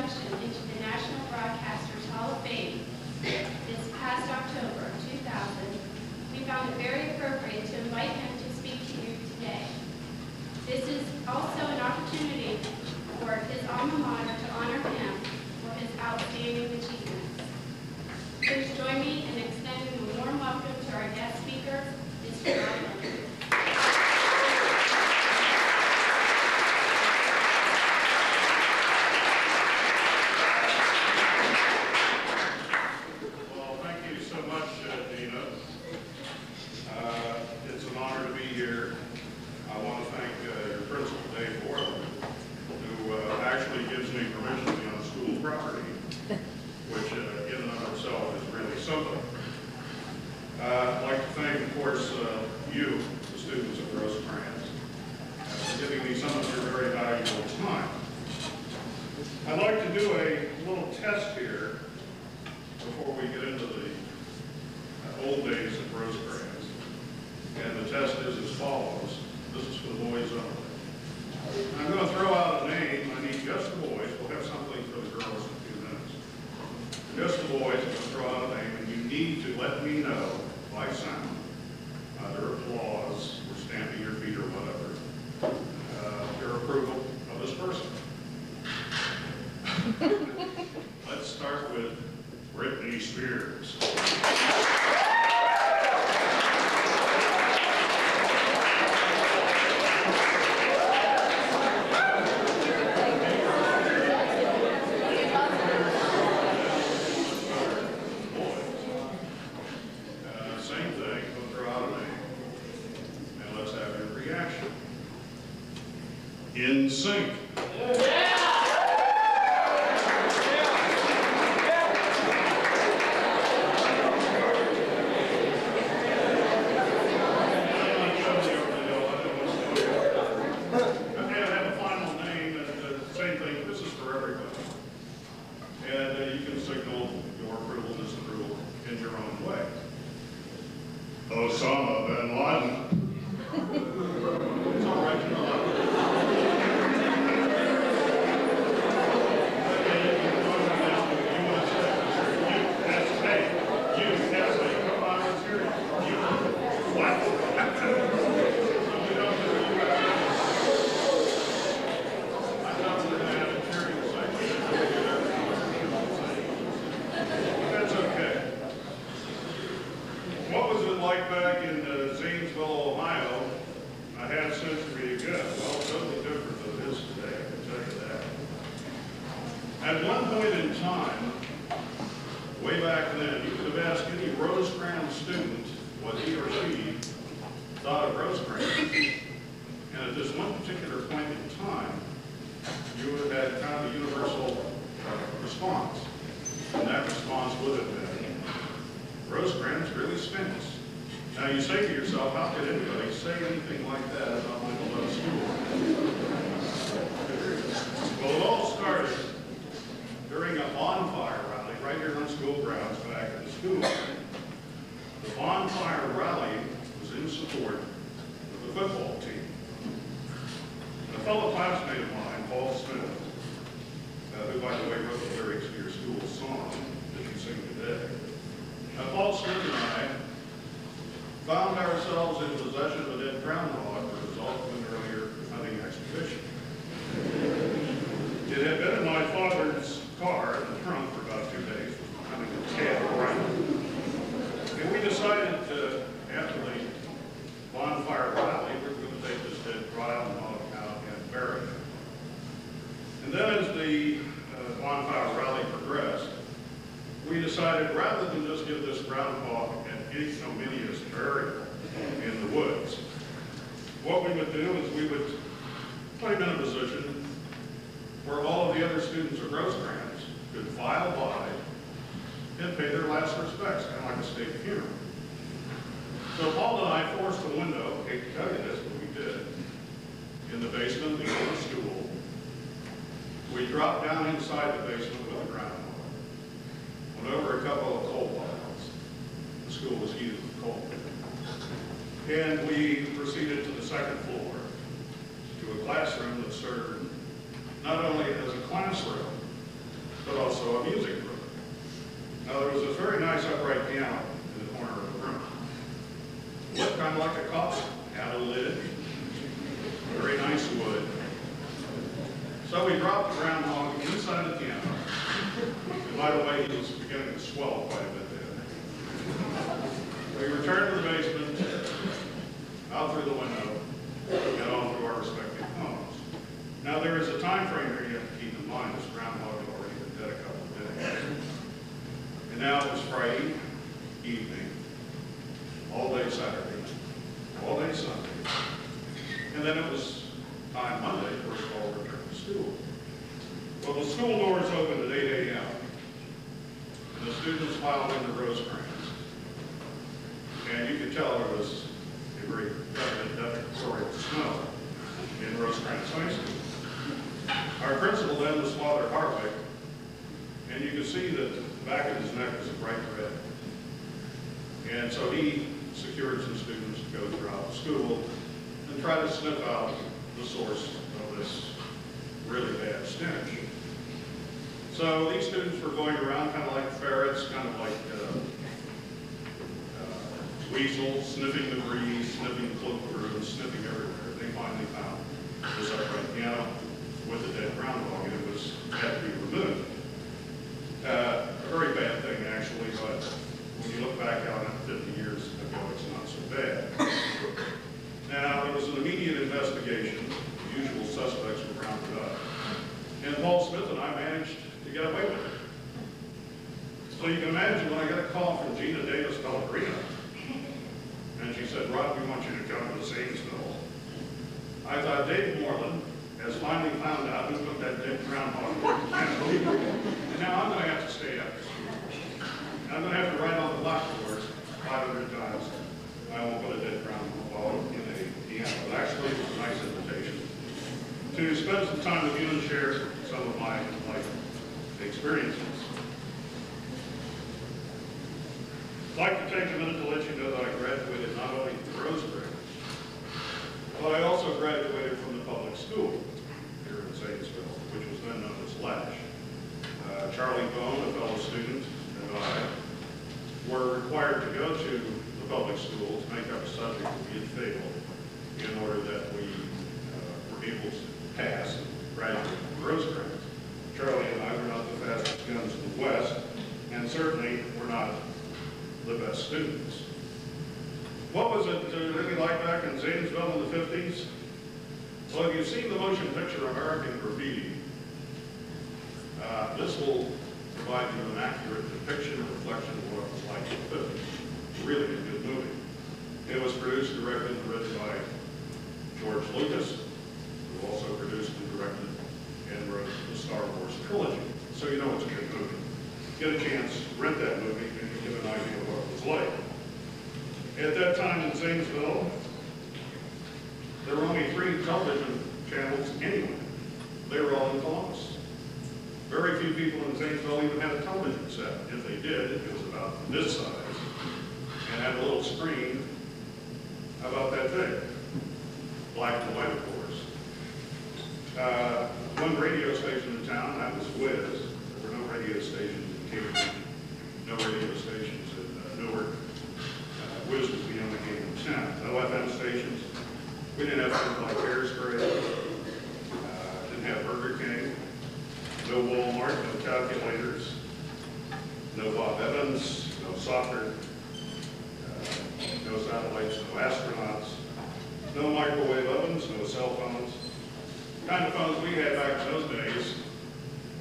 induction into the National Broadcasters Hall of Fame this past October 2000, we found it very appropriate to invite him to speak to you today. This is also an opportunity for his alma mater to honor him for his outstanding achievements. Please join me in extending a warm welcome to our guest speaker, Mr. Ryan. I'd like to thank, of course, you, the students of Rosecrans, for giving me some of your very valuable time. I'd like to do a little test here before we get into the old days of Rosecrans. And the test is as follows. This is for the boys only. I'm going to throw out a name. I need just the boys. We'll have something for the girls in a few minutes. Just the boys. I'm going to throw out a name, and you need to let me know by sound, either applause or stamping your feet or whatever, your approval of this person. Let's start with Britney Spears. In sync. Osama bin Laden. It's all right, back in Zanesville, Ohio, a half century ago. Well, totally different than it is today, I can tell you that. At one point in time, way back then, you could have asked any Rosecrans student what he or she thought of Rosecrans. And at this one particular point in time, you would have had kind of a universal response. And that response would have been, Rosecrans really stinks. Now you say to yourself, how could anybody say anything like that about my beloved school? Well, it all started during a bonfire rally right here on school grounds back at the school. The bonfire rally was in support of the football team. And a fellow classmate of mine, Paul Smith, who by the way wrote the lyrics to your school song that you sing today. Paul Smith and I found ourselves in possession of a dead groundhog as a result of an earlier hunting expedition. It had been in my father's car in the trunk for about 2 days, becoming a tail around. And we decided to, after the bonfire rally, we were going to take this dead groundhog out and bury it. And then as the bonfire rally progressed, we decided rather than just give this groundhog an ignominious burial in the woods, what we would do is we would put him in a position where all of the other students of Rosecrans could file by and pay their last respects, kind of like a state funeral. So Paul and I forced a window, I hate to tell you this, but we did, in the basement of the old school. We dropped down inside the basement with the groundhog. Went over a couple of coal piles. The school was heated with coal. And we proceeded to the second floor, to a classroom that served not only as a classroom, but also a music room. Now there was this very nice upright piano in the corner of the room. Looked kind of like a coffin, had a lid, very nice wood. So we dropped the groundhog inside the piano. And by the way, he was beginning to swell quite a bit then. We returned to the basement, out through the window, and on through our respective homes. Now there is a time frame here you have to keep in mind. This groundhog had already been dead a couple of days. And now it was Friday evening, all day Saturday, all day Sunday. And then it was time Monday for us all to return to school. Well, the school doors opened at 8 a.m. and the students filed into Rosecrans. And you could tell there was a very deficient smell in Rosecrans High School. Our principal then was Father Hartwick, and you could see that the back of his neck was a bright red. And so he secured some students to go throughout the school and try to sniff out the source of this really bad stench. So these students were going around kind of like ferrets, kind of like weasels, sniffing debris, sniffing cloakrooms, sniffing everywhere. They finally found this upright piano with a dead groundhog, and it had to be removed. A very bad thing, actually, but when you look back on it 50 years ago, it's not so bad. Now, there was an immediate investigation. The usual suspects were rounded up. And Paul Smith and I managed to get away with it. So you can imagine when I got a call from Gina Davis Pellegrino, and she said, "Rod, we want you to come to Zanesville." I thought, Dave Moreland has finally found out who put that dead groundhog in. And now I'm going to have to stay up. I'm going to have to write on the blackboards 500 times. I won't put a dead groundhog in a piano. But actually, it was a nice invitation to spend some time with you and share some of my life experiences. I'd like to take a minute to let you know that I graduated not only from Rosecrans, but I also graduated from the public school here in Zanesville, which was then known as Lash. Charlie Bone, a fellow student, and I were required to go to the public school to make up a subject that we had failed in order that we were able to pass and graduate from Rosecrans. Charlie and I were not the fastest guns in the West, and certainly were not the best students. What was it really like back in Zanesville in the 50s? Well, if you've seen the motion picture American Graffiti, this will provide you an accurate depiction and reflection of what it was like in the 50s. Really a good movie. It was produced, directed, and written by George Lucas, who also produced and directed and wrote the Star Wars trilogy. So you know it's a good movie. Get a chance, rent that movie, and you get an idea of what it was like. At that time in Zanesville, there were only 3 television channels anyway. They were all in Columbus. Very few people in Zanesville even had a television set. If they did, it was about this size and had a little screen about that big. Black and white, of course. One radio station in town, that was Wiz. There were no radio stations in Cambridge, no radio stations in Newark. Wiz was the only game in town. No FM stations. We didn't have things like Hairspray. Didn't have Burger King. No Walmart, no calculators. No Bob Evans, no soccer. No satellites, no astronauts. No microwave ovens, no cell phones. The kind of phones we had back in those days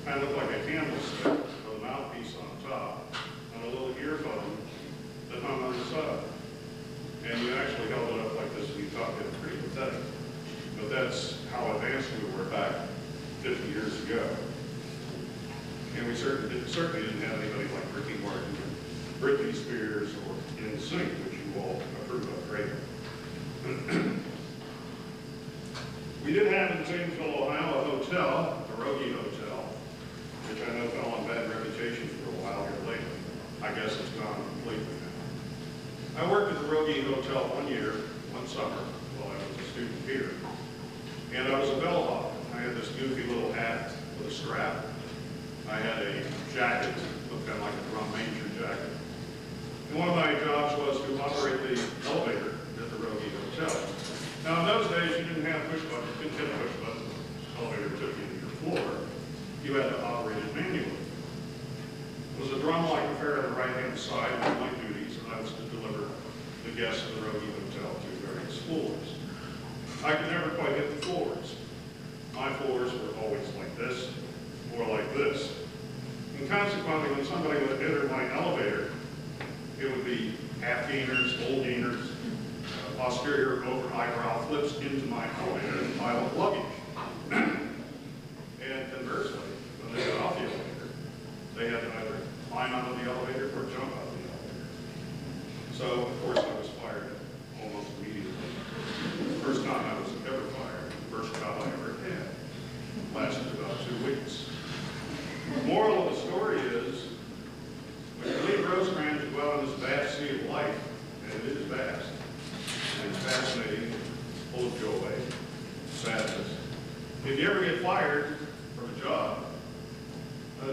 kind of looked like a candlestick with a mouthpiece on top and a little earphone that hung on the side. And you actually held it up like this and you talked. It was pretty pathetic. But that's how advanced we were back 50 years ago. And we certainly didn't have anybody like Ricky Martin, or Britney Spears, or NSYNC, which you all approve of greatly. We did have in Zanesville, Ohio, a hotel, the Rogie Hotel, which I know fell on bad reputation for a while here lately. I guess it's gone completely now. I worked at the Rogie Hotel one year, one summer, while I was a student here. And I was a bellhop. I had this goofy little hat with a strap. I had a had to operate it manually. It was a drum-like affair on the right-hand side of my duties, and I was to deliver the guests of the Rogie Hotel to various floors. I could never quite hit the floors. My floors were always like this, or like this. And consequently, when somebody would enter my elevator, it would be half gainers, full gainers, posterior over eyebrow flips into my elevator and pile of luggage. And conversely, when they got off the elevator, they had to either climb out of the elevator or jump out of the elevator. So, of course, I was fired almost immediately. The first time I was ever fired, the first job I ever had, lasted about 2 weeks. The moral of the story is, when you leave Rosecrans, you go out on this vast sea of life, and it is vast. And it's fascinating, full of joy, sadness. If you ever get fired from a job,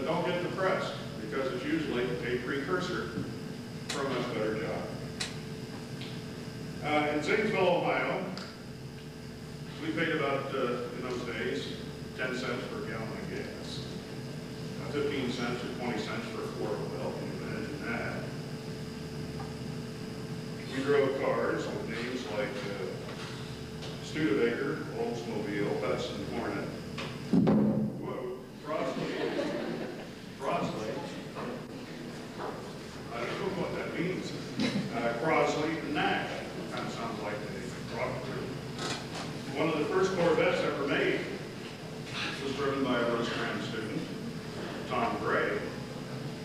don't get depressed, because it's usually a precursor for a much better job. In Zanesville, Ohio, we paid about, in those days, 10 cents per gallon of gas. 15 cents or 20 cents for a quart of oil, can you imagine that? We drove cars with names like Studebaker, Oldsmobile, Hudson, Hornet, whoa, Crosley, I don't know what that means, Crosley and Nash, kind of sounds like a rock group. One of the first Corvettes ever made was driven by a Rosecrans student, Tom Gray.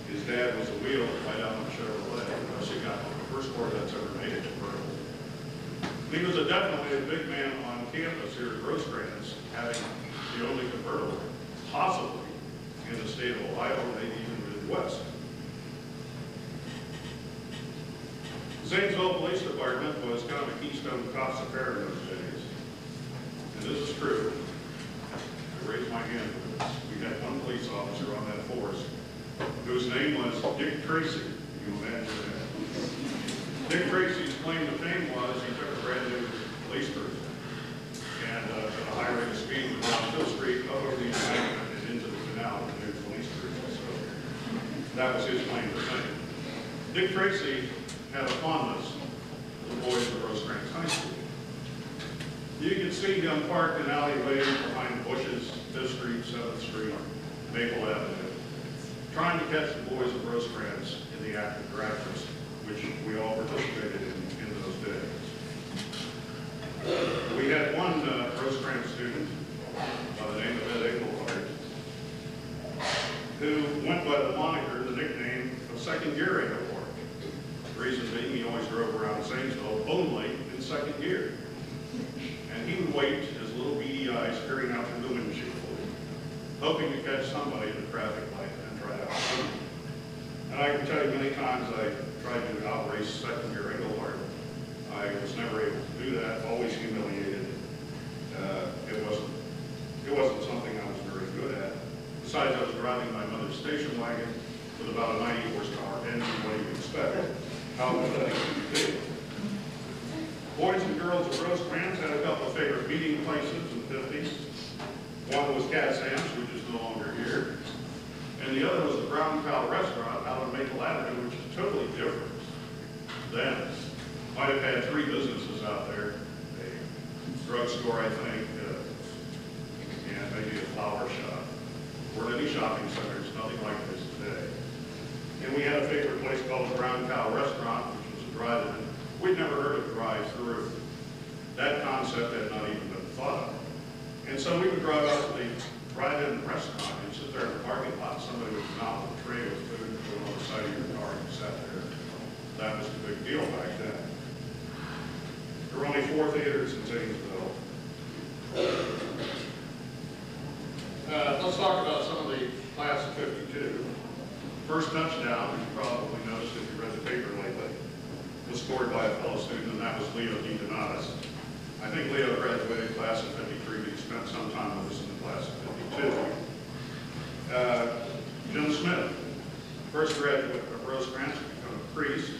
His dad was a wheel right out on Chevrolet. Thus he got one of the first Corvettes ever made at convertible. He was definitely a big man on campus here at Rosecrans, having the only convertible, possibly, in the state of Ohio, maybe even the Midwest. The Zanesville Police Department was kind of a keystone cops affair in those days. And this is true. I raised my hand for this. We had one police officer on that force whose name was Dick Tracy. Can you imagine that? Dick Tracy's claim to fame was he took a brand new police cruiser and at a high rate of speed went down Hill Street, up over the embankment and into the canal with the new police cruiser. So that was his claim to fame. Dick Tracy had a fondness for the boys of Rosecrans High School. You could see him parked in alleyways behind bushes, 5th Street, 7th Street, Maple Avenue, trying to catch the boys of Rosecrans in the act of graduates, which we all participated in those days. We had one Rosecrans student by the name of Ed Engelhardt, who went by the moniker, the nickname of Second Gear Engelhardt. The reason being he always drove around Zanesville only in second gear. And he would wait, his little beady eyes peering out through the windshield, hoping to catch somebody at a traffic light and try out. And I can tell you many times I tried to outrace second gear Engelhardt. I was never able to do that, always humiliated. It wasn't something I was very good at. Besides, I was driving my mother's station wagon with about a 90 horsepower engine. What do you expect? How pathetic could you be? Boys and girls of Rosecrans had a couple of favorite meeting places in the 50s. One was Cat Sam's, which is no longer here. And the other was the Brown Cow Restaurant out on Maple Avenue, which is totally different then. Might have had 3 businesses out there. A drugstore, I think, and maybe a flower shop. Weren't any shopping centers, nothing like this today. And we had a favorite place called the Brown Cow Restaurant, which was a drive-in. We'd never heard of drive-through. That concept had not even been thought of. And so we would drive out to the drive-in restaurant and sit there in the parking lot. Somebody would come out with a tray of food and put it on the side of your car and you sat there. That was the big deal back then. There were only 4 theaters in Zanesville. Let's talk about some of the class of 52. First touchdown, as you probably noticed if you read the paper lately, was scored by a fellow student, and that was Leo DeDonatis. I think Leo graduated class of 53, but he spent some time with us in the class of 52. Jim Smith, first graduate of Rosecrans to become a priest.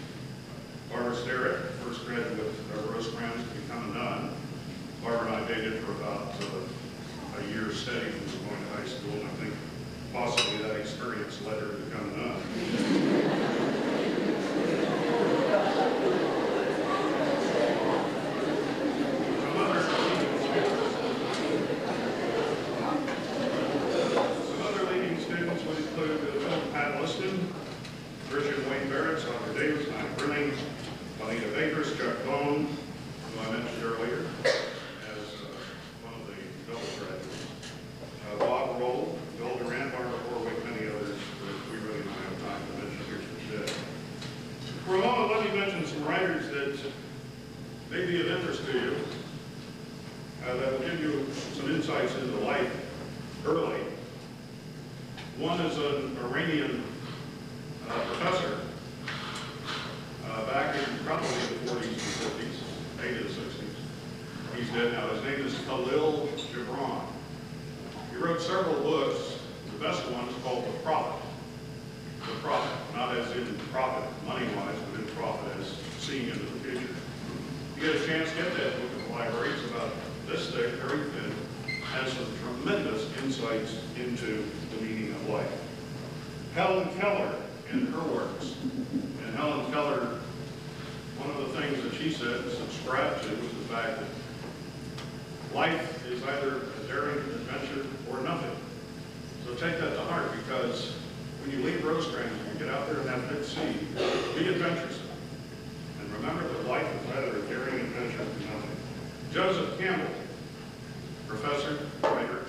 Barbara Sterritt, first graduate of Rosecrans to become a nun. Barbara and I dated for about a year steady when we were going to high school, and I think this letter to come up. Some other leading students would include Pat Liston, Richard Wayne Barrett, Dr. Davis, Mike Brenning, Juanita Bakers, Chuck Bone, who I mentioned earlier as one of the double graduates, Bob Roll, Bill Durant, Barbara Horwick, many others that we really don't have time to mention here today. For a moment, let me mention some writers that may be of interest to you, that will give you some insights into life early. One is an Iranian professor back in probably the 40s and 50s, maybe the 60s. He's dead now. His name is Khalil Gibran. He wrote several books. The best one is called The Prophet. The Prophet, not as in profit, money-wise, but in profit as seeing into the future. You get a chance, get that book in the library. It's about this thick, very thin, has some tremendous insights into the meaning of life. Helen Keller in her works. And Helen Keller, one of the things that she said and subscribed to was the fact that life is either a daring adventure or nothing. So take that to heart, because when you leave Rosecrans, you get out there in that big sea, be adventuresome. And remember that life is either a daring adventure or nothing. Joseph Campbell, professor, writer,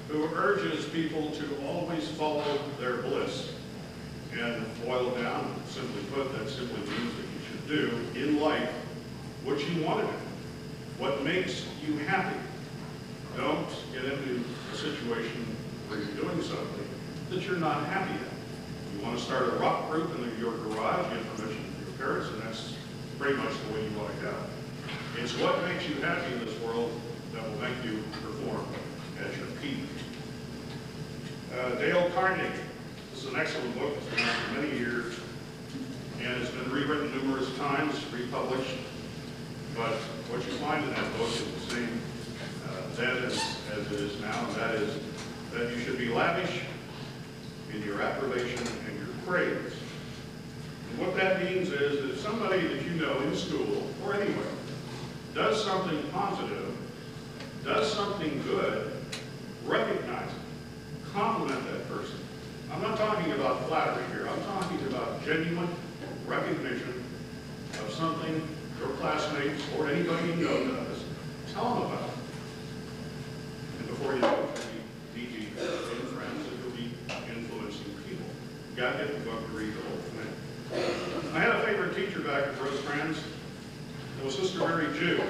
who urges people to always follow their bliss. And boiled down, simply put, that simply means that you should do in life what you want to do, what makes you happy. Don't get into a situation where you're doing something that you're not happy at. You want to start a rock group in your garage, get permission from your parents, and that's pretty much the way you want to go. It's what makes you happy in this world that will make you perform at your peak. Dale Carnegie. This is an excellent book. It's been out for many years, and it's been rewritten numerous times, republished. But what you find in that book is the same then as it is now, and that is that you should be lavish in your approbation and your praise. And what that means is that if somebody that you know in school or anywhere does something positive, does something good, recognize it, compliment that person. I'm not talking about flattery here. I'm talking about genuine recognition of something your classmates or anybody you know does. Tell them about it. And before you know it, you'll be deep in friends and you'll be influencing people. You got to get the book to read the whole thing. I had a favorite teacher back at Rosecrans. It was Sister Mary Jude.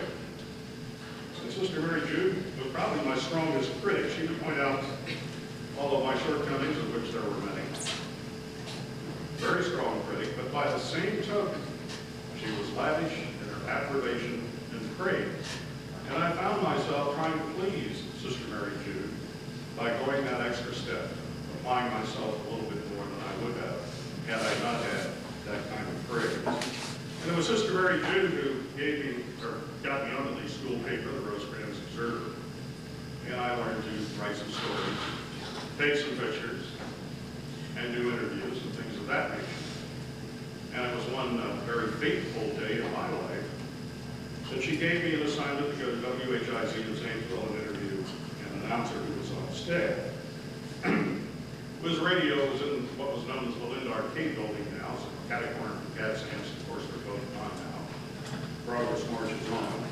And Sister Mary Jude was probably my strongest critic. She would point out all of my shortcomings, of which there were many. Very strong critic, but by the same token, she was lavish in her approbation and praise. And I found myself trying to please Sister Mary Jude by going that extra step, applying myself a little bit more than I would have had I not had that kind of praise. And it was Sister Mary Jude who gave me, or got me onto the school paper, the Rosecrans Observer. And I learned to write some stories, take some pictures, and do interviews and things of that nature. And it was one very fateful day in my life that she gave me an assignment to go to WHIZ in Zanesville and interview an announcer who was on staff. His radio was in what was known as the Linda Arcade building now, so catty corner from Cat Sands. Of course, they're both gone now. Progress marches on.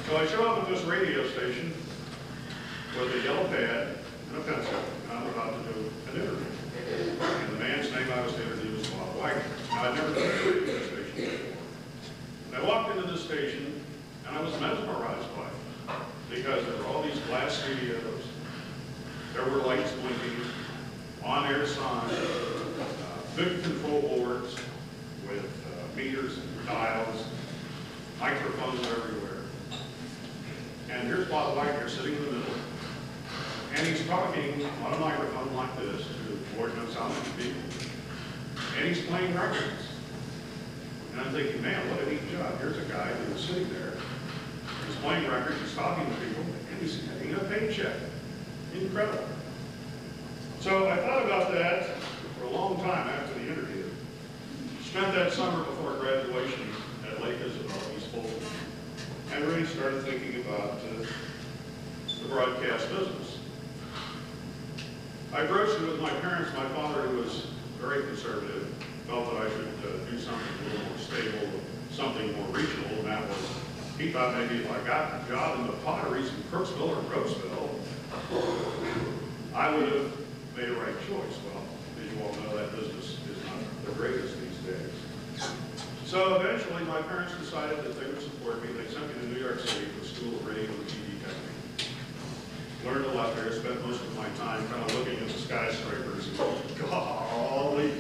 So I show up at this radio station with a yellow pad and a pencil, and I'm about to do an interview. And the man's name I was to interview was Bob Wagner. Now, I'd never been to a radio station before. And I walked into the station, and I was mesmerized by it, because there were all these glass studios, there were lights blinking, on-air signs, big control boards with meters and dials, microphones everywhere. And here's Bob Wagner sitting in the middle, and he's talking on a microphone like this to Lord knows how many people. And he's playing records. And I'm thinking, man, what a neat job. Here's a guy who was sitting there, he's playing records, he's talking to people, and he's getting a paycheck. Incredible. So I thought about that for a long time after the interview. Spent that summer before graduation at Lake Isabel, East Fulton, and really started thinking about the broadcast business. I broached it with my parents. My father, who was very conservative, felt that I should do something a little more stable, something more regional, and that was, he thought maybe if I got a job in the potteries in Crooksville or Roseville, I would have made a right choice. Well, as you all know, that business is not the greatest these days. So eventually, my parents decided that they would support me. They sent me to New York City for School of Radio and TV Technique. Learned a lot there, spent most of my time kind of looking at the skyscrapers and going, golly,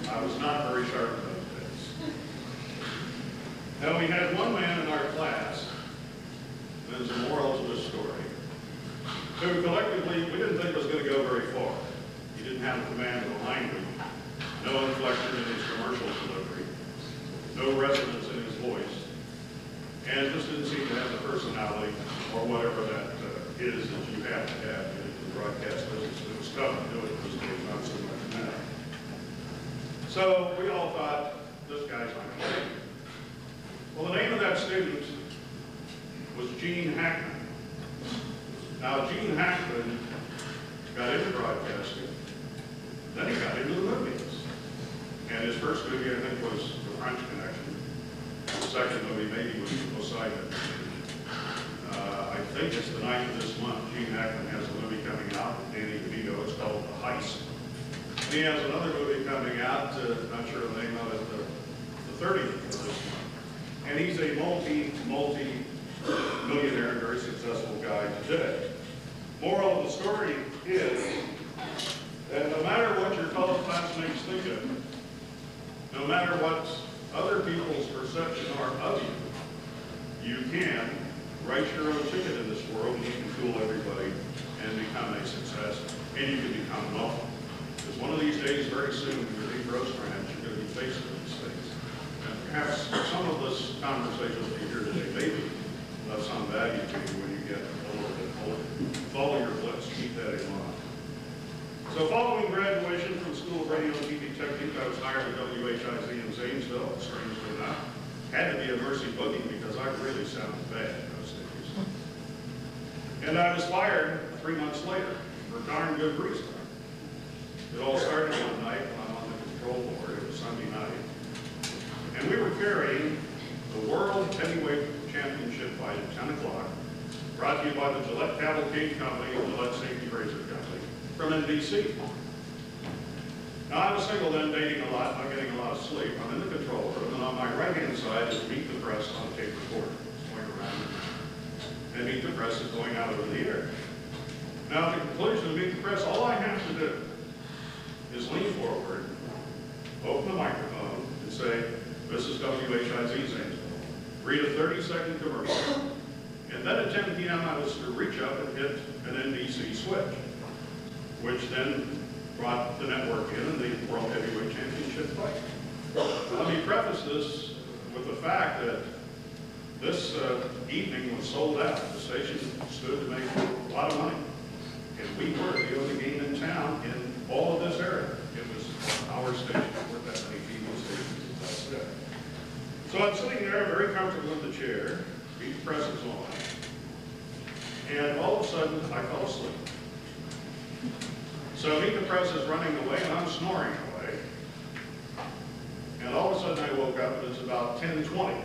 I was not very sharp in those days. Now, we had one man in our class, and there's a moral to this story, who collectively, we didn't think was going to go very far. He didn't have a command of the language, no inflection in his commercial delivery, no resonance in his voice, and just didn't seem to have the personality or whatever that is that you have to have in the broadcast business. It was tough to do it those days, not so much now. So we all thought, this guy's not going to make it. Well, the name of that student was Gene Hackman. Now, Gene Hackman got into broadcasting, then he got into the movies. And his first movie, I think, was The French Connection. The second movie maybe was Poseidon. I think it's the 9th of this month. Gene Hackman has a movie coming out with Danny DeVito. It's called The Heist. And he has another movie coming out, not sure the name of it, the 30th of this month. And he's a multi-millionaire and very successful guy today. Moral of the story is that no matter what your fellow classmates think of you, no matter what other people's perception are of you, you can write your own ticket in this world, and you can fool everybody and become a success, and you can become wealthy. Because one of these days, very soon, when you leave Rosecrans, you're going to be facing these things. And perhaps some of this conversation that you hear today may be of some value to you when you get a little bit older. Follow your bliss, keep that in mind. So following graduation from School of Radio and TV Technique, I was hired at WHIZ in Zanesville, strangely enough. Had to be a mercy booking because I really sounded bad in those days. And I was fired 3 months later for darn good reason. It all started one night when I'm on the control board. It was Sunday night. And we were carrying the World Heavyweight Championship fight at 10 o'clock, brought to you by the Gillette Cavalcade Company and Gillette Safety Razor Company from NBC. Now, I was single then, dating a lot, not getting a lot of sleep. I'm in the control room, and on my right-hand side is Meet the Press on a tape recorder. It's going around, and Meet the Press is going out over the air. Now, at the conclusion of Meet the Press, all I have to do is lean forward, open the microphone, and say, this is WHIZ Zanesville. Read a 30-second commercial. And then at 10 p.m., I was to reach up and hit an NBC switch, which then brought the network in and the World Heavyweight Championship fight. Let me preface this with the fact that this evening was sold out. The station stood to make a lot of money. And we were the only game in town in all of this area. It was our station. There weren't that many TV stations as I said. So I'm sitting there very comfortable in the chair. Meet the Press is on. And all of a sudden, I fell asleep. So Meet the Press is running away, and I'm snoring away. And all of a sudden, I woke up, and it's about 10:20.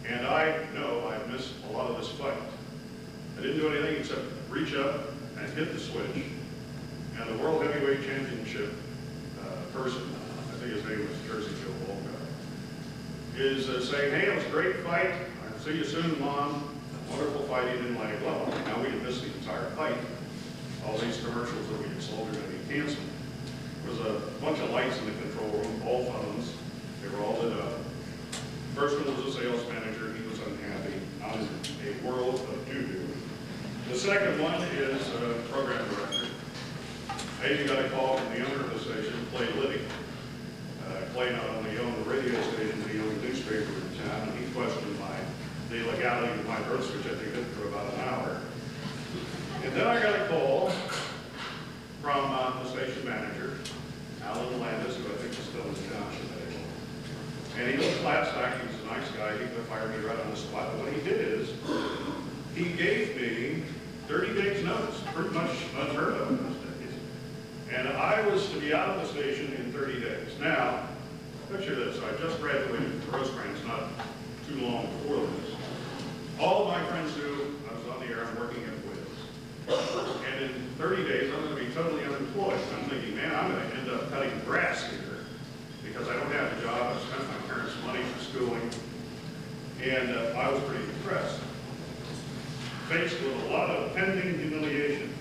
And I know I've missed a lot of this fight. I didn't do anything except reach up and hit the switch. And the World Heavyweight Championship person, I think his name was Jersey Joe Volga, is saying, hey, it was a great fight. I'll see you soon, Mom. Wonderful fight, he didn't let it go. Now we had missed the entire fight. All these commercials that we had sold are going to be canceled. There was a bunch of lights in the control room, all phones. They were all lit up. First one was a sales manager. He was unhappy. I'm in a world of doo-doo. The second one is a program director. Hey, you got a call from the owner of the station, Clay Liddy. Clay not only owned the radio station, but he owned a newspaper in town, and he questioned the legality of my birth certificate for about an hour. And then I got a call Alan Landis, who I think is still in the township anymore. And he was flat stack, he was a nice guy, he could fire me right on the spot. But what he did is, he gave me 30 days notice, pretty much unheard of in those days. And I was to be out of the station in 30 days. Now, picture this, I just graduated from Rosecrans not too long before this. All of my friends knew I was on the air, I'm working at Wiz. And in 30 days, I'm going to be totally unemployed. I'm thinking, man, I'm going to end up cutting grass here because I don't have a job. I spent my parents' money for schooling. And I was pretty depressed, faced with a lot of pending humiliation.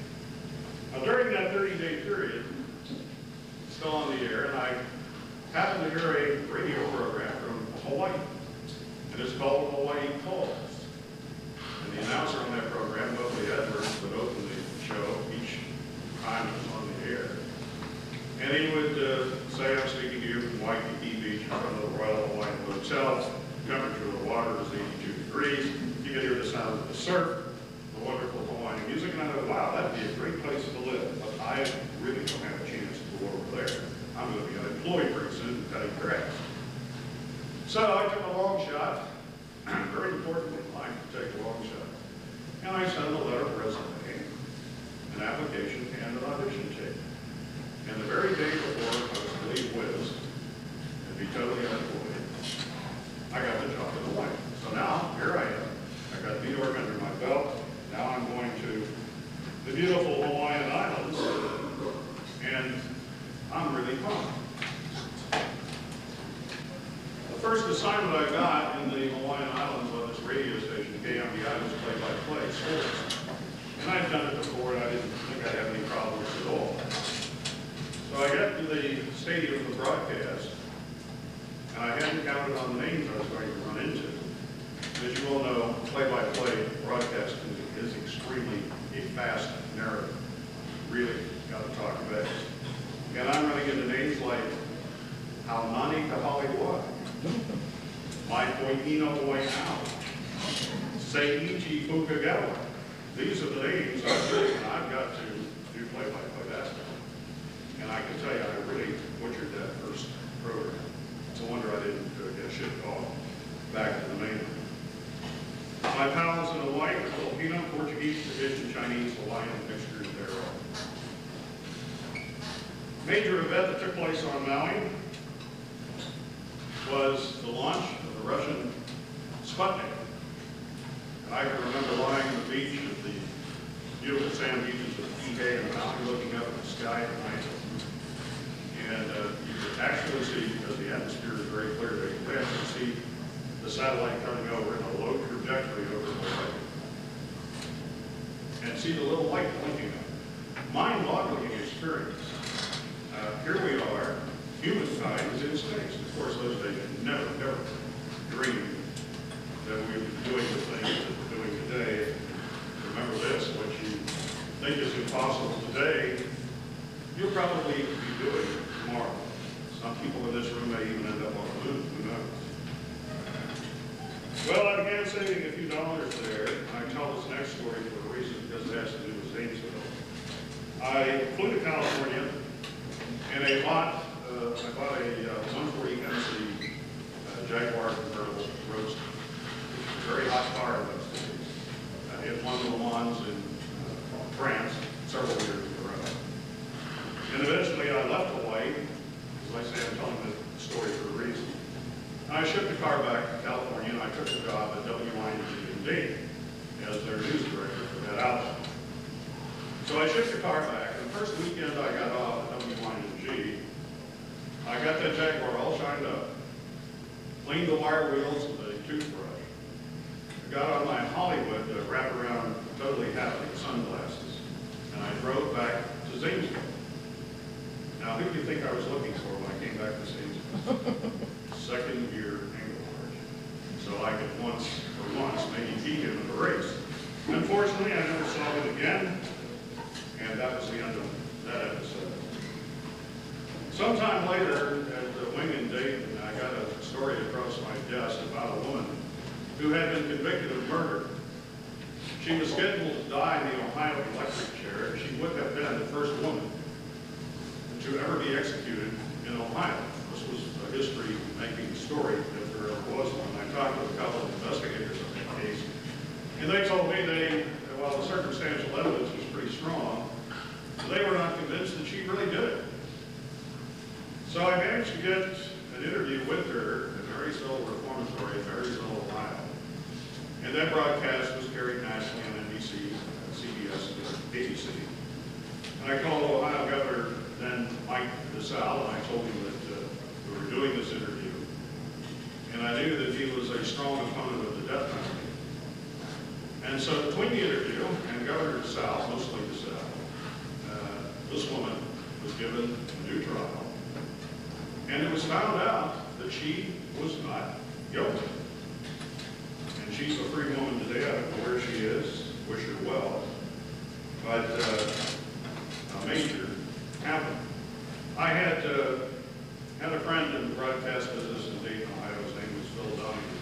Now, during that 30-day period, still on the air, and I happened to hear a radio program from Hawaii. And it's called Hawaii Calls. And the announcer on that program, Leslie Edwards, would open the show each time it was on the air. And he would say, I'm speaking to you from Waikiki Beach in front of the Royal Hawaiian Hotel. Temperature of the water is 82 degrees. You can hear the sound of the surf, the wonderful Hawaiian music. And I thought, wow, that'd be a great place to live. But I really don't have a chance to go over there. I'm going to be unemployed pretty soon cutting grass. So I took a long shot. Very important in life to take a long shot. And I sent a letter of resume, an application, and an audition tape. And the very day before I was to leave Wiz and be totally unemployed, I got the job in Hawaii. So now, here I am. I got New York under my belt. Now I'm going to the beautiful Hawaiian Islands, and I'm really pumped. The first assignment I got in the Hawaiian Islands on this radio station, KMBI, was play-by-play sports. And I'd done it before, and I didn't think I'd have any problems at all. So I got to the stadium for broadcast, and I hadn't counted on the names I was going to run into. And as you all know, play-by-play broadcasting is extremely a fast narrative. Really got to talk fast. And I'm running into names like Haumani Kahaliwa, Mai Poikino Oinao, Seiichi Fukagawa. These are the names I've got to do play-by-play basketball. And I can tell you, I really butchered that first program. It's a wonder I didn't get shipped off back to the mainland. My pals in Hawaii were Filipino, Portuguese, Tahitian, Chinese, Hawaiian, mixtures thereof. Major event that took place on Maui was the launch of the Russian Sputnik. And I can remember lying on the beach at the beautiful sand beaches of Kihei and Maui, looking up at the sky at night. And you could actually see, because the atmosphere is very clear, you could actually see the satellite coming over in a low trajectory over Hawaii. And see the little light blinking up. Mind-boggling experience. Here we are, humankind is in space. Of course, those days you never dreamed that we would be doing the things that we're doing today. Remember this, what you think is impossible today, you'll probably be doing tomorrow. Some people in this room may even end up on the moon, who knows? Well, I began saving a few dollars there, and I tell this next story for a reason, because it has to do with Zanesville. I flew to California, and I bought a 140 MC Jaguar convertible Roadster. A very hot car in those days. It won Le Mans in France several years in a row. And eventually I left Hawaii. As I say, I'm telling the story for a reason. I shipped the car back to California, and I took the job at WING in Dayton as their news director for that outlet. So I shipped the car back, and the first weekend I got off at WING, I got that Jaguar all shined up, cleaned the wire wheels with a toothbrush. I got on my Hollywood wraparound, totally happy sunglasses, and I drove back to Zanesville. Now, who do you think I was looking for when I came back to Zanesville? Second gear Engelhard. So I could for once, maybe beat him in the race. Unfortunately, I never saw him again, and that was the end of that episode. Sometime later, at the Wing in Dayton, I got a story across my desk about a woman who had been convicted of murder. She was scheduled to die in the Ohio electric chair. She would have been the first woman to ever be executed strong. They were not convinced that she really did it. So I managed to get an interview with her at Marysville Reformatory in Marysville, Ohio. And that broadcast was carried nationally on NBC, CBS, and ABC. And I called Ohio Governor then Mike DeSalle, and I told him that we were doing this interview. And I knew that he was a strong opponent of the death penalty. And so between the interview and Governor DeSalle, mostly DeSalle, this woman was given a new trial. And it was found out that she was not guilty. And she's a free woman today. I don't know where she is. Wish her well. But a major happened. I had a friend in the broadcast business in Dayton, Ohio. His name was Phil Donahue.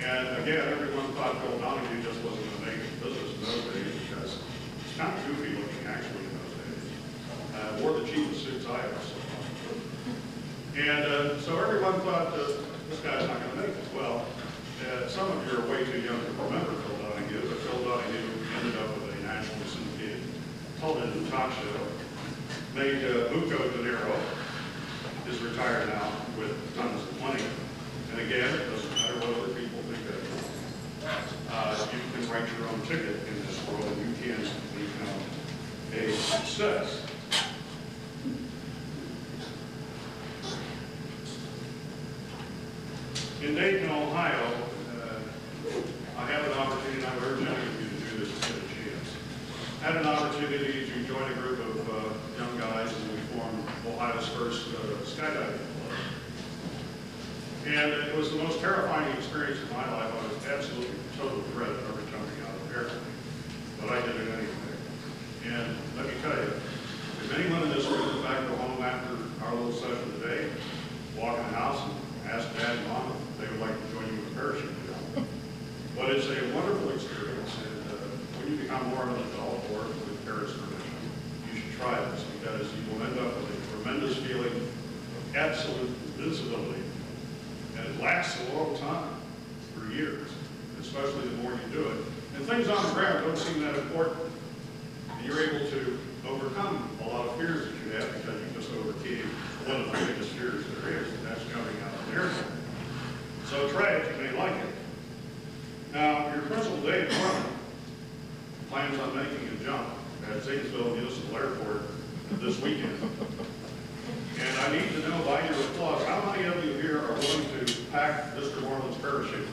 And again, everyone thought Phil Donahue just wasn't going to make it business in those days because he's kind of goofy looking actually in those days. Wore the cheapest suits I ever saw. And so everyone thought this guy's not going to make it. Well, some of you are way too young to remember Phil Donahue, but Phil Donahue ended up with a nationally syndicated television talk show, made buco dinero, is retired now with tons of money. And again, it doesn't matter what other people think of you. You can write your own ticket in this world, and you can become a success. In Dayton, Ohio, I have an opportunity, and I would urge any of you to do this if you get a chance. I had an opportunity to join a group of young guys, and we formed Ohio's first skydiving club. And it was the most terrifying experience of my life. I was absolutely total dread of ever jumping out of an airplane. But I did it anyway. And let me tell you, if anyone in this room, in fact, go home after our little session today, walk in the house and ask Dad and Mom if they would like to join you with parachute jump. But it's a wonderful experience, and when you become more of an adult or with parents' permission, you should try this because you will end up with a tremendous feeling of absolute invincibility, and it lasts a long time, for years, especially the more you do it. And things on the ground don't seem that important, and you're able to overcome a lot of fears that you have because you just overcame one of the biggest fears there is, and that's jumping out of an airplane. So try it, you may like it. Now, your principal, Dave Norman, plans on making a jump at Zanesville Municipal Airport this weekend. And I need to know by your applause, how many of you here are willing to pack Mr. Moreland's parachute?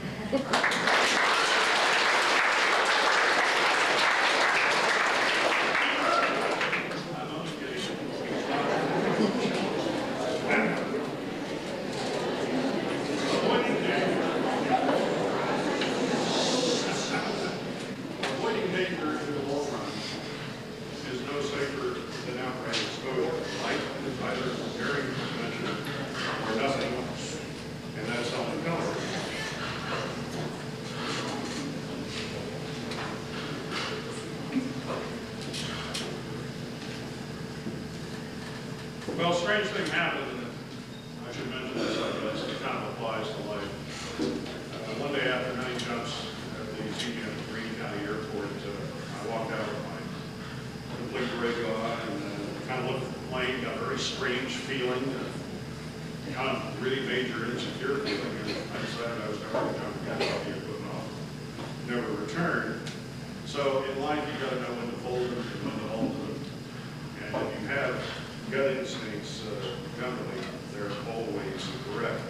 Well, strange thing happened, and I should mention this, I guess, it kind of applies to life. One day after many jumps at the CGM Green County Airport, I walked out with my complete rig on and kind of looked at the plane, got a very strange feeling, kind of really major insecure feeling, and I decided I was never going to jump again, I'll be equipment off, never return. So in life, you got to know when to fold them and when to hold them. And if you have gut instincts, generally, they're always correct.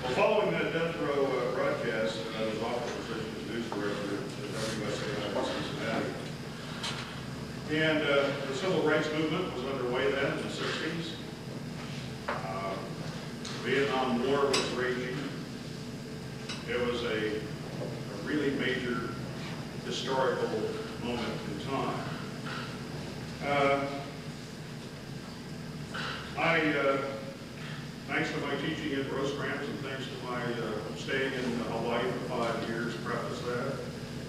Well, following that death row broadcast, I was offered a position as news director at WSAI in Cincinnati. And the civil rights movement was underway then in the 60s. Vietnam War was raging. It was a really major historical moment in time. Thanks to my teaching at Rosecrans and thanks to my staying in Hawaii for 5 years, preface that,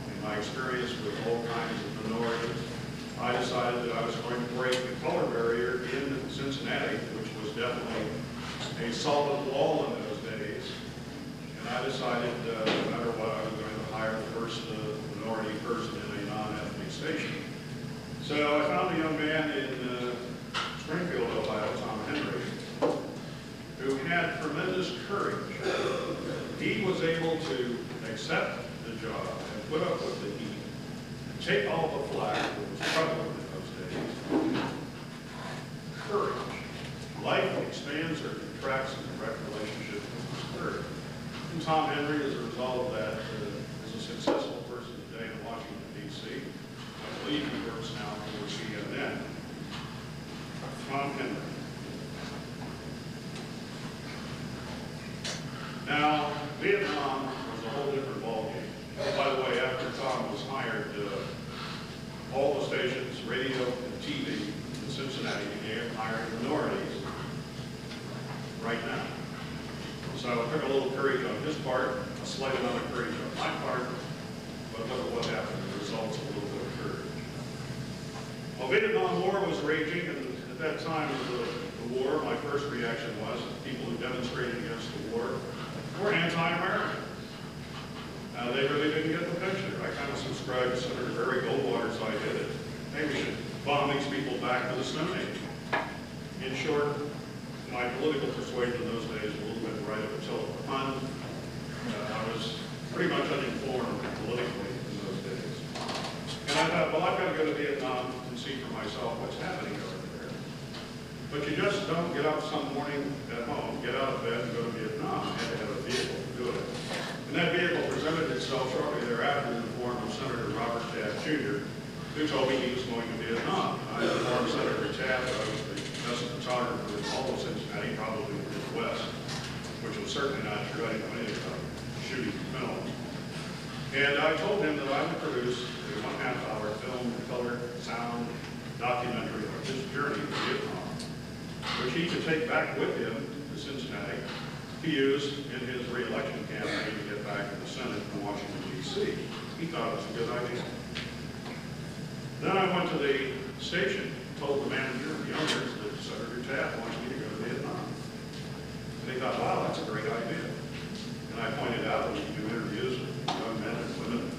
and my experience with all kinds of minorities, I decided that I was going to break the color barrier in Cincinnati, which was definitely a solid wall in those days. And I decided, no matter what, I was going to hire the first minority person in a non-ethnic station. So I found a young man in Springfield, Ohio, Tom Henry, who had tremendous courage. He was able to accept the job and put up with the heat, and take all the flack that was prevalent in those days. Courage. Life expands or contracts in direct relationship with courage. And Tom Henry, as a result of that, is a successful person today in Washington, D.C. I believe he works now for CNN. Tom Henry. Now, Vietnam was a whole different ballgame. By the way, after Tom was hired, all the stations, radio and TV in Cincinnati began hiring minorities right now. So it took a little courage on his part, a slight amount of courage on my part, but look at what happened. The results of a little bit of courage. Well, Vietnam War was raging, and at that time of the war, my first reaction was that people who demonstrated against the war were anti-American. They really didn't get the picture. I kind of subscribed to Senator Barry Goldwater's idea that, hey, we should bomb these people back to the Stone Age. In short, my political persuasion in those days was a little bit right up until the pun. I was pretty much uninformed politically in those days. And I thought, well, I've got to go to Vietnam and see for myself what's happening over there. But you just don't get up some morning at home, get out of bed and go to Vietnam. You had to have a vehicle to do it. And that vehicle presented itself shortly thereafter in the form of Senator Robert Taft Jr., who told me he was going to Vietnam. I informed Senator Taft I was the best photographer in all of Cincinnati, probably in the Midwest, which was certainly not true. I didn't know anything about shooting film. And I told him that I would produce a 1.5-hour film, color, sound documentary of his journey to Vietnam, which he could take back with him to Cincinnati to use in his re-election campaign to get back to the Senate in Washington, D.C. He thought it was a good idea. Then I went to the station, told the manager and the owners that Senator Taft wants me to go to Vietnam. And they thought, wow, that's a great idea. And I pointed out that we can do interviews with young men and women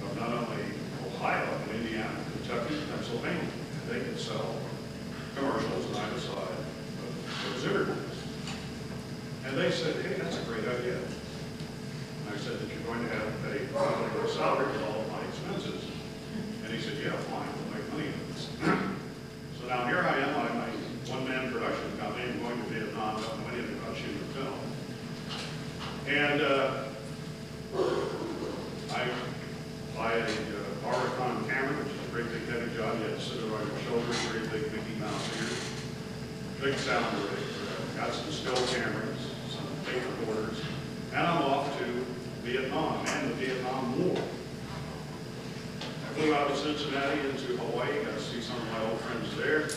of not only Ohio, but Indiana, Kentucky, Pennsylvania. And they could sell commercials on either side of those interviews. And they said, hey, that's a great idea. And I said that you're going to have to pay a salary for all of my expenses. And he said, yeah, fine, we'll make money on this. So now here I am, I'm a one-man production company. I'm going to Vietnam, don't know anything about shooting film. And I buy a Rosecrans camera, which is a great big heavy job. You have to sit it on your shoulders, very big Mickey Mouse ears. Big sound rig. Got some still cameras, some tape recorders, and I'm off to Vietnam and the Vietnam War. I flew out of Cincinnati into Hawaii, got to see some of my old friends there.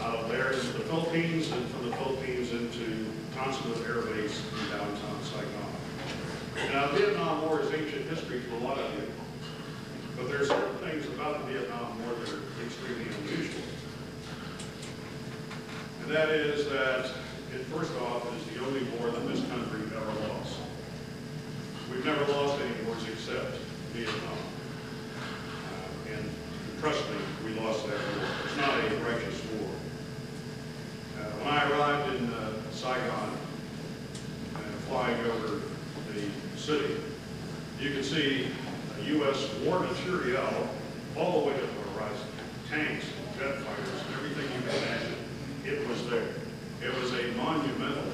Out of there into the Philippines, and from the Philippines into Consulate Air Base in downtown Saigon. Now, the Vietnam War is ancient history for a lot of you, but there are certain things about the Vietnam War that are extremely unusual. And that is that it, first off, is the only war that this country ever lost. We've never lost any wars except Vietnam. And trust me, we lost that war. It's not a righteous war. When I arrived in Saigon, flying over the city, you could see U.S. war materiel all the way to the horizon. Tanks, jet fighters, and everything you can imagine. It was there. It was a monumental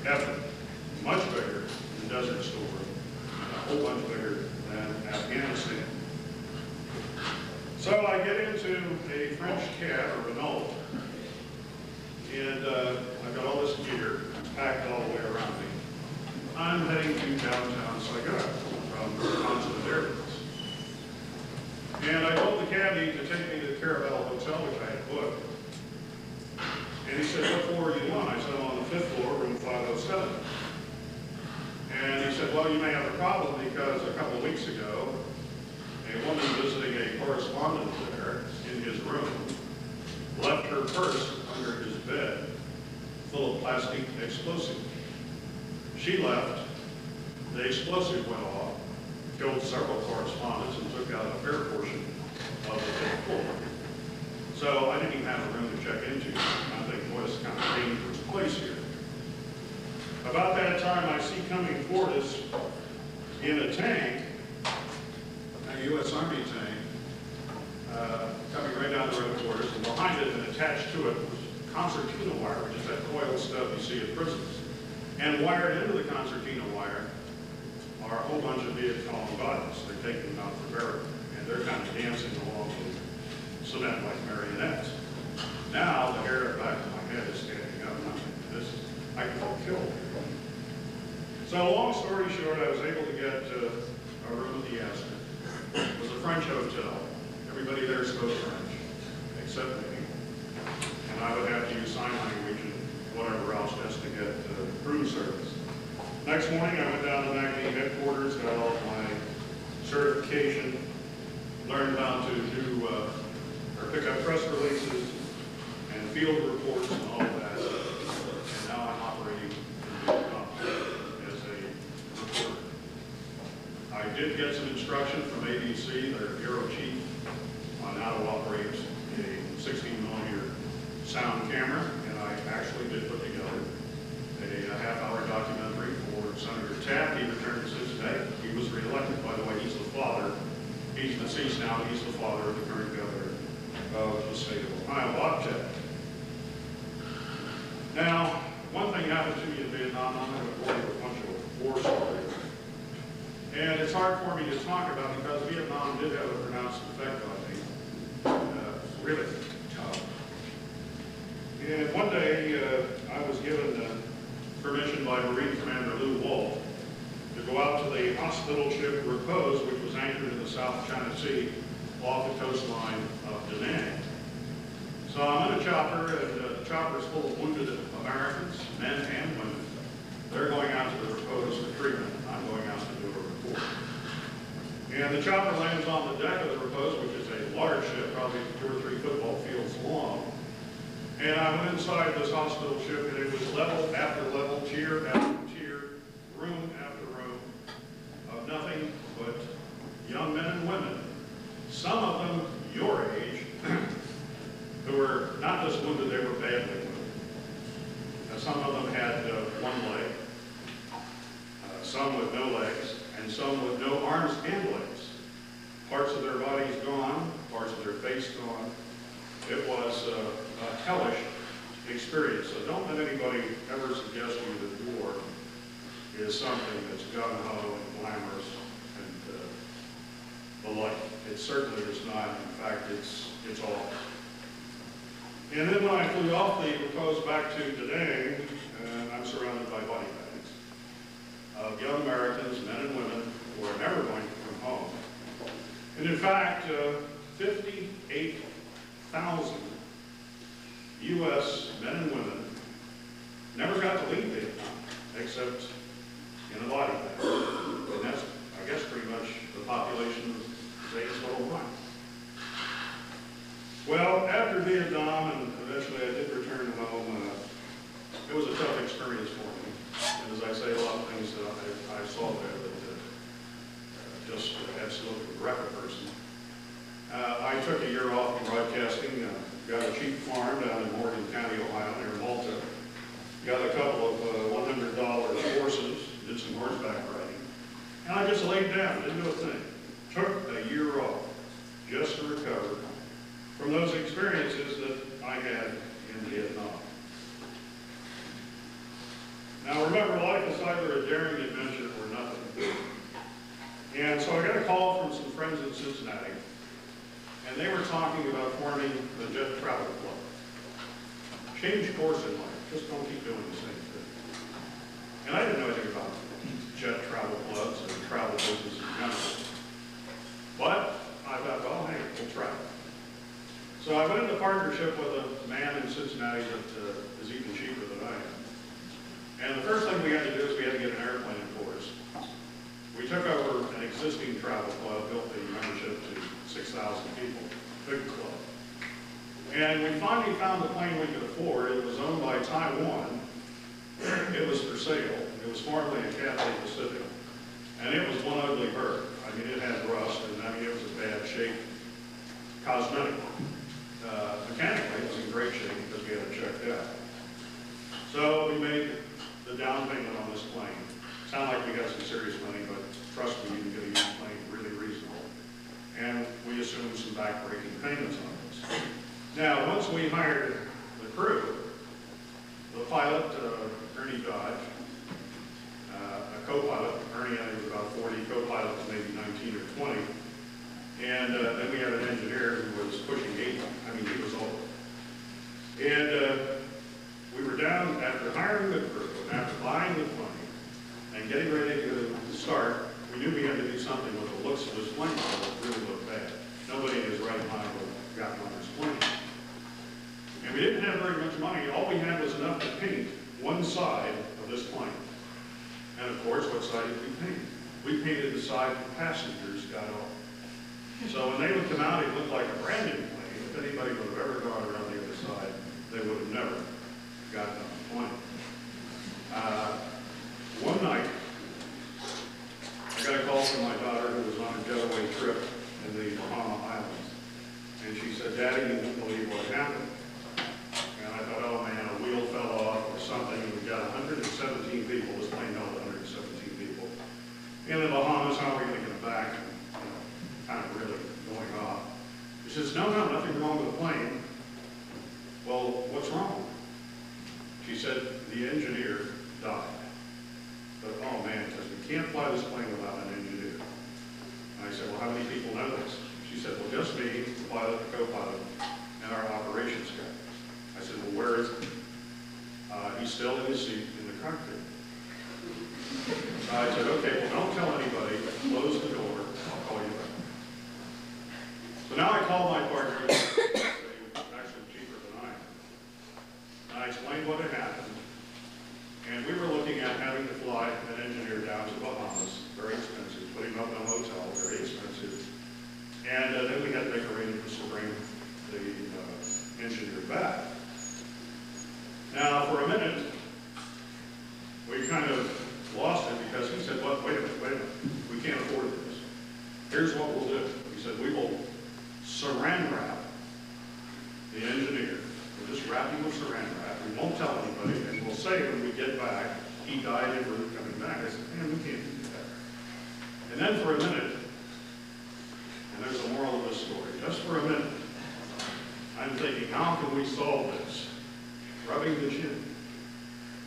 effort, much bigger than Desert Storm, a whole bunch bigger than Afghanistan. So I get into a French cab, a Renault, and I've got all this gear packed all the way around me. I'm heading to downtown Saigon from the Consulate Air Base. And I told the cabbie to take me to the Caravel Hotel, which I had booked. And he said, what floor are you on? I said, I'm on the 5th floor, room 507. And he said, well, you may have a problem because a couple of weeks ago, a woman visiting a correspondent there in his room left her purse under his bed full of plastic explosives. She left, the explosive went off, killed several correspondents, and took out a fair portion of the 5th floor. even have a room to check into. I think, boy, it's kind of a dangerous place here. About that time, I see coming toward us in a tank, a U.S. Army tank, coming right down the road toward us, and behind it and attached to it was concertina wire, which is that coiled stuff you see at prisons. And wired into the concertina wire are a whole bunch of Vietcong bodies. They're taking them out for burial, and they're kind of dancing along the cement like marionettes. Now the hair at the back of my head is standing up, and I'm thinking, I could get killed. So long story short, I was able to get a room at the Astor. It was a French hotel. Everybody there spoke French, except me. And I would have to use sign language and whatever else just to get room service. Next morning, I went down to MACD headquarters, got all my certification, learned how to do or pick up press releases and field reports and all of that. And now I'm operating in Vietnam as a reporter. I did get some instruction from ABC, their bureau chief, on how to operate a 16mm sound camera, and I actually did put together a half-hour documentary for Senator Taft. He returned to Cincinnati. He was reelected, by the way. He's the father. He's deceased now. He's the father of the current governor of the state of Ohio, Bob Taft. Now, one thing happened to me in Vietnam. I'm going to bore you with a bunch of war stories. And it's hard for me to talk about because Vietnam did have a pronounced effect on me. Really tough. And one day, I was given permission by Marine Commander Lew Wolf to go out to the hospital ship Repose, which was anchored in the South China Sea off the coastline of Da Nang. So I'm in a chopper, and the chopper's full of wounded Americans, men and women. They're going out to the Repose for treatment. I'm going out to do a report. And the chopper lands on the deck of the Repose, which is a large ship, probably 2 or 3 football fields long. And I went inside this hospital ship, and it was level after level, tier after tier, room after room, of nothing but young men and women, some of them your age, who were not just wounded, they were badly wounded. Some of them had one leg, some with no legs, and some with no arms and legs. Parts of their bodies gone, parts of their face gone. It was a hellish experience. So don't let anybody ever suggest to you that war is something that's gung-ho and glamorous and the like. It certainly is not. In fact, it's awful. And then when I flew off the Repose back to Da Nang, I'm surrounded by body bags of young Americans, men and women, who are never going to come home. And in fact, 58,000 U.S. men and women never got to leave Vietnam, except in a body bag. And that's, I guess, pretty much the population of Zanesville, Ohio. Well, after Vietnam, and eventually I did return home, it was a tough experience for me. And as I say, a lot of things that I saw there that just absolutely wreck a person. I took a year off from broadcasting, got a cheap farm down in Morgan County, Ohio, near Malta. Got a couple of $100 horses, did some horseback riding. And I just laid down, didn't do a thing. Took a year off just to recover from those experiences that I had in Vietnam. Now remember, life is either a daring adventure or nothing. And so I got a call from some friends in Cincinnati, and they were talking about forming the Jet Travel Club. Change course in life, just don't keep doing the same thing. And I didn't know anything about jet travel clubs and travel business in general. But I thought, well, hey, we'll try. So I went into partnership with a man in Cincinnati that is even cheaper than I am. And the first thing we had to do is we had to get an airplane for us. We took over an existing travel club, built the membership to 6,000 people, big club. And we finally found the plane we could afford. It was owned by Taiwan. It was for sale. It was formerly a Cathay Pacific. And it was one ugly bird. I mean, it had rust, and I mean, it was in bad shape. Cosmetically. Mechanically, it was great shape because we had it checked out. So we made the down payment on this plane. Sound like we got some serious money, but trust me, you can get a used plane really reasonable. And we assumed some back-breaking payments on this. Now, once we hired the crew, the pilot, Ernie Dodge, a co-pilot, Ernie I think was about 40, co-pilot was maybe 19 or 20, and then we had an engineer who was pushing 80. I mean, he was old. And we were down after hiring the crew, and after buying the plane, and getting ready to start, we knew we had to do something with the looks of this plane, so it really looked bad. Nobody in his right mind would have gotten on this plane. And we didn't have very much money. All we had was enough to paint one side of this plane. And of course, what side did we paint? We painted the side the passengers got off. So when they would come out, it looked like a brand new plane. If anybody would have ever gone around the other side, they would have never gotten on the plane. One night, I got a call from my daughter who was on a getaway trip in the Bahama Islands. And she said, "Daddy, you won't believe what happened." And I thought, oh man, a wheel fell off or something. And we've got 117 people. This plane held 117 people. In the Bahamas, how are we going to get them back? And, kind of really going off. She says, no, nothing wrong with the plane. Well, what's wrong? She said, the engineer died. But, oh man, because we can't fly this plane without an engineer. And I said, well, how many people know this? She said, well, just me, the pilot, the co-pilot, and our operations guy. I said, well, where is he? He's still in his seat in the cockpit. I said, okay, well, don't tell anybody. Close the door. I'll call you back. So now I called my partner, who was actually cheaper than I am. And I explained what had happened. And we were looking at having to fly an engineer down to Bahamas, very expensive, putting him up in a hotel, very expensive. And then we had to make arrangements to bring the engineer back. Now, for a minute, we kind of lost it because he said, well, wait a minute, we can't afford this. Here's what we'll do. He said, we will saran wrap the engineer. We'll just wrap him with saran wrap. We won't tell anybody, and we'll say when we get back, he died en route coming back. I said, man, we can't do that. And then for a minute, and there's a moral of this story, just for a minute, I'm thinking, how can we solve this? Rubbing the chin.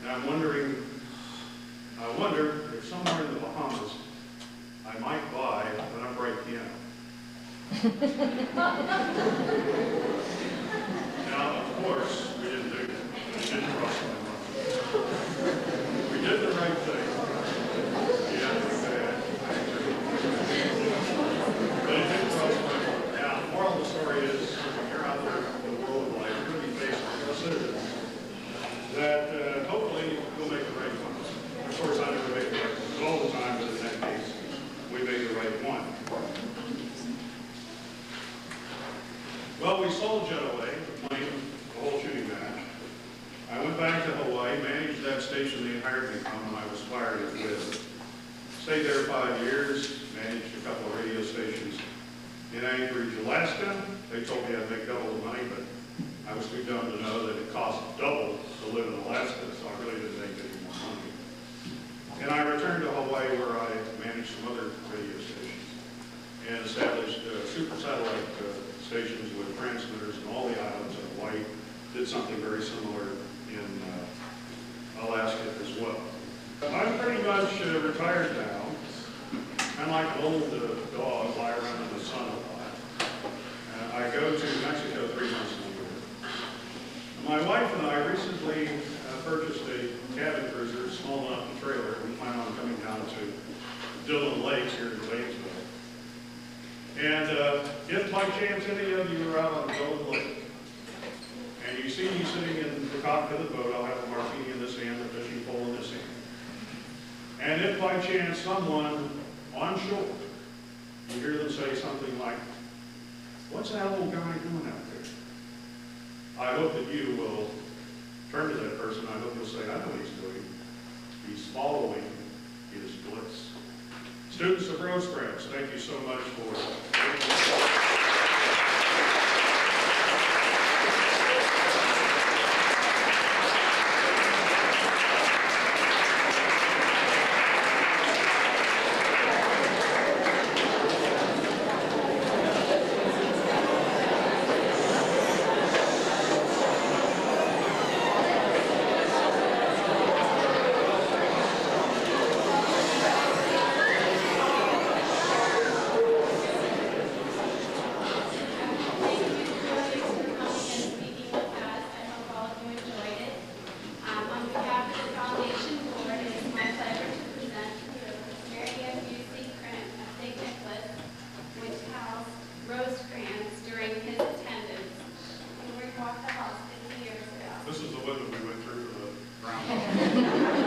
And I wonder if somewhere in the Bahamas, I might buy an upright piano. Now, of course, we didn't do that. It didn't cross my mind. We did the right thing. Yeah, it was bad. But it didn't cross my mind. Now, the moral of the story is, when you're out there in the world of life, you're going to be faced with decisions that hopefully will make the right ones. Of course, I never make the right ones all the time, but in that case, we made the right one. Well, we sold Jetaway, the plane, the whole shooting match. I went back to Hawaii, managed that station they hired me from when I was fired at WIZ. Stayed there 5 years, managed a couple of radio stations in Anchorage, Alaska. They told me I'd make double the money, but I was too dumb to know that it cost double to live in Alaska, so I really didn't make any more money. And I returned to Hawaii where I managed some other radio stations and established super satellite stations with transmitters in all the islands of Hawaii. Did something very similar in Alaska as well. I'm pretty much retired now. I'm like an old dog, lie around in the sun a lot. I go to Mexico 3 months a year. My wife and I recently purchased a cabin cruiser, small enough to trailer. We plan on coming down to Dillon Lakes here in Zanesville. And if by chance any of you are out on Dillon Lake, and you see me sitting in the cockpit of the boat, I'll have a martini in this hand, a fishing pole in this hand. And if by chance someone on shore, you hear them say something like, what's that old guy doing out there? I hope that you will turn to that person. I hope you'll say, I know what he's doing. He's following his bliss. Students of Rosecrans, thank you so much for went through for the groundhog.